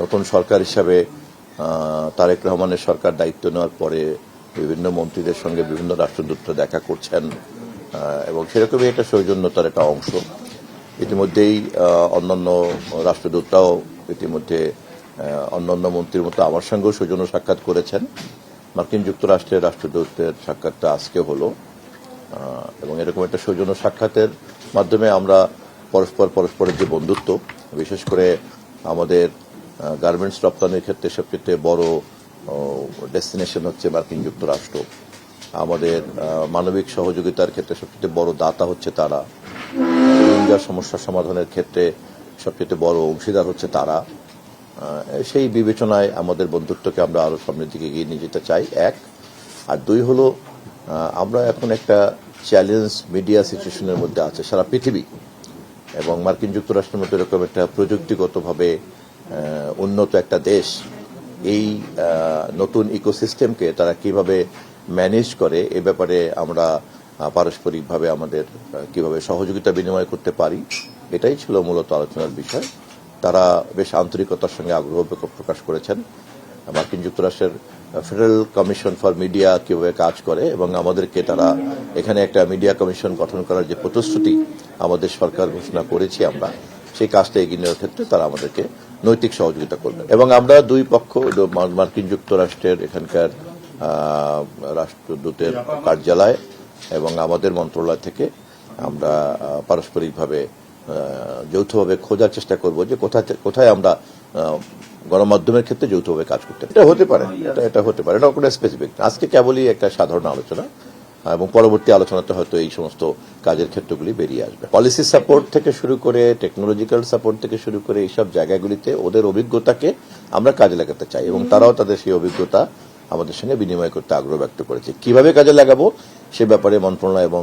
নতুন সরকার হিসাবে তারেক রহমানের সরকার দায়িত্ব নেওয়ার পরে বিভিন্ন মন্ত্রীদের সঙ্গে বিভিন্ন রাষ্ট্রদূতরা দেখা করছেন এবং সেরকমই এটা সৌজন্যতার একটা অংশ। ইতিমধ্যেই অন্যান্য রাষ্ট্রদূতরাও ইতিমধ্যে অন্যান্য মন্ত্রীর মতো আমার সঙ্গেও সৌজন্য সাক্ষাৎ করেছেন। মার্কিন যুক্তরাষ্ট্রের রাষ্ট্রদূতের সাক্ষাৎটা আজকে হলো এবং এরকম একটা সৌজন্য সাক্ষাতের মাধ্যমে আমরা পরস্পরের যে বন্ধুত্ব, বিশেষ করে আমাদের গার্মেন্টস রপ্তানির ক্ষেত্রে সবচেয়ে বড় ডেস্টিনেশন হচ্ছে মার্কিন যুক্তরাষ্ট্র, আমাদের মানবিক সহযোগিতার ক্ষেত্রে সবচেয়ে বড় দাতা হচ্ছে তারা, রোহিঙ্গা সমস্যা সমাধানের ক্ষেত্রে সবচেয়ে বড় অংশীদার হচ্ছে তারা। সেই বিবেচনায় আমাদের বন্ধুত্বকে আমরা আরো সামনের দিকে এগিয়ে নিয়ে যেতে চাই, এক। আর দুই হলো, আমরা এখন একটা চ্যালেঞ্জ মিডিয়া সিচুয়েশনের মধ্যে আছে সারা পৃথিবী, এবং মার্কিন যুক্তরাষ্ট্রের মতো এরকম একটা প্রযুক্তিগতভাবে উন্নত একটা দেশ এই নতুন ইকোসিস্টেমকে তারা কিভাবে ম্যানেজ করে এ ব্যাপারে আমরা পারস্পরিকভাবে আমাদের কিভাবে সহযোগিতা বিনিময় করতে পারি, এটাই ছিল মূলত আলোচনার বিষয়। তারা বেশ আন্তরিকতার সঙ্গে আগ্রহ প্রকাশ করেছেন মার্কিন যুক্তরাষ্ট্রের ফেডারেল কমিশন ফর মিডিয়া কিভাবে কাজ করে এবং আমাদেরকে তারা এখানে একটা মিডিয়া কমিশন গঠন করার যে প্রতিশ্রুতি আমাদের সরকার ঘোষণা করেছি আমরা, সেই কাজটা এগিয়ে নেওয়ার ক্ষেত্রে তারা আমাদেরকে নৈতিক সহযোগিতা করবেন। এবং আমরা দুই পক্ষ, মার্কিন যুক্তরাষ্ট্রের এখানকার রাষ্ট্রদূতের কার্যালয় এবং আমাদের মন্ত্রণালয় থেকে আমরা পারস্পরিকভাবে যৌথভাবে খোঁজার চেষ্টা করব যে কোথায় আমরা গণমাধ্যমের ক্ষেত্রে যৌথভাবে কাজ করতে এটা হতে পারে, এটা হতে পারে, এটা কোনো স্পেসিফিক। আজকে কেবলই একটা সাধারণ আলোচনা এবং পরবর্তী আলোচনাতে হয়তো এই সমস্ত কাজের ক্ষেত্রগুলি বেরিয়ে আসবে। পলিসি সাপোর্ট থেকে শুরু করে টেকনোলজিক্যাল সাপোর্ট থেকে শুরু করে এইসব জায়গাগুলিতে ওদের অভিজ্ঞতাকে আমরা কাজে লাগাতে চাই এবং তারাও তাদের সেই অভিজ্ঞতা আমাদের সঙ্গে বিনিময় করতে আগ্রহ ব্যক্ত করেছে। কিভাবে কাজে লাগাবো সে ব্যাপারে মন্ত্রণালয় এবং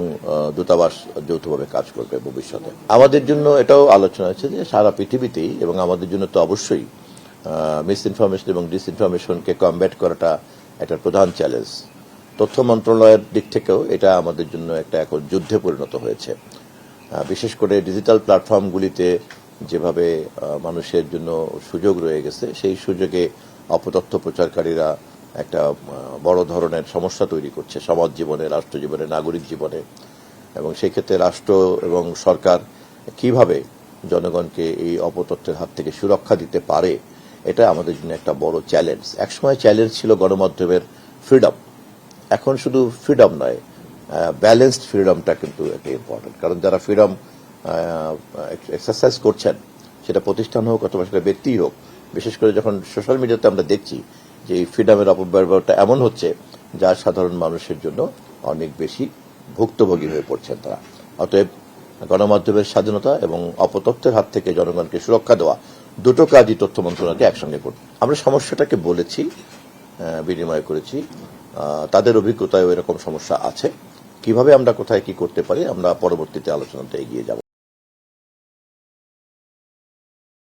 দূতাবাস যৌথভাবে কাজ করবে ভবিষ্যতে। আমাদের জন্য এটাও আলোচনা আছে যে সারা পৃথিবীতেই, এবং আমাদের জন্য তো অবশ্যই মিস ইনফরমেশন এবং ডিসইনফরমেশনকে কমব্যাট করাটা একটা প্রধান চ্যালেঞ্জ। তথ্য মন্ত্রণালয়ের দিক থেকেও এটা আমাদের জন্য একটা এখন যুদ্ধে পরিণত হয়েছে। বিশেষ করে ডিজিটাল প্ল্যাটফর্মগুলিতে যেভাবে মানুষের জন্য সুযোগ রয়ে গেছে, সেই সুযোগে অপতথ্য প্রচারকারীরা একটা বড় ধরনের সমস্যা তৈরি করছে সমাজ জীবনে, রাষ্ট্র জীবনে, নাগরিক জীবনে। এবং সেই ক্ষেত্রে রাষ্ট্র এবং সরকার কিভাবে জনগণকে এই অপতথ্যের হাত থেকে সুরক্ষা দিতে পারে, এটা আমাদের জন্য একটা বড় চ্যালেঞ্জ। একসময় চ্যালেঞ্জ ছিল গণমাধ্যমের ফ্রিডম, এখন শুধু ফ্রিডম নয়, ব্যালেন্সড ফ্রিডমটা কিন্তু একটা ইম্পর্টেন্ট। কারণ যারা ফ্রিডম এক্সারসাইজ করছেন, সেটা প্রতিষ্ঠান হোক অথবা সেটা ব্যক্তিই হোক, বিশেষ করে যখন সোশ্যাল মিডিয়াতে আমরা দেখছি যে এই ফ্রিডমের অপব্যবহারটা এমন হচ্ছে যা সাধারণ মানুষের জন্য অনেক বেশি ভুক্তভোগী হয়ে পড়ছেন তারা। অতএব গণমাধ্যমের স্বাধীনতা এবং অপতথ্যের হাত থেকে জনগণকে সুরক্ষা দেওয়া, দুটো কাজই তথ্য মন্ত্রণালয়কে একসঙ্গে করবে। আমরা সমস্যাটাকে বলেছি, বিনিময় করেছি, তাদের অভিজ্ঞতায় এরকম সমস্যা আছে, কিভাবে আমরা কোথায় কি করতে পারি আমরা পরবর্তীতে আলোচনাতে এগিয়ে যাব।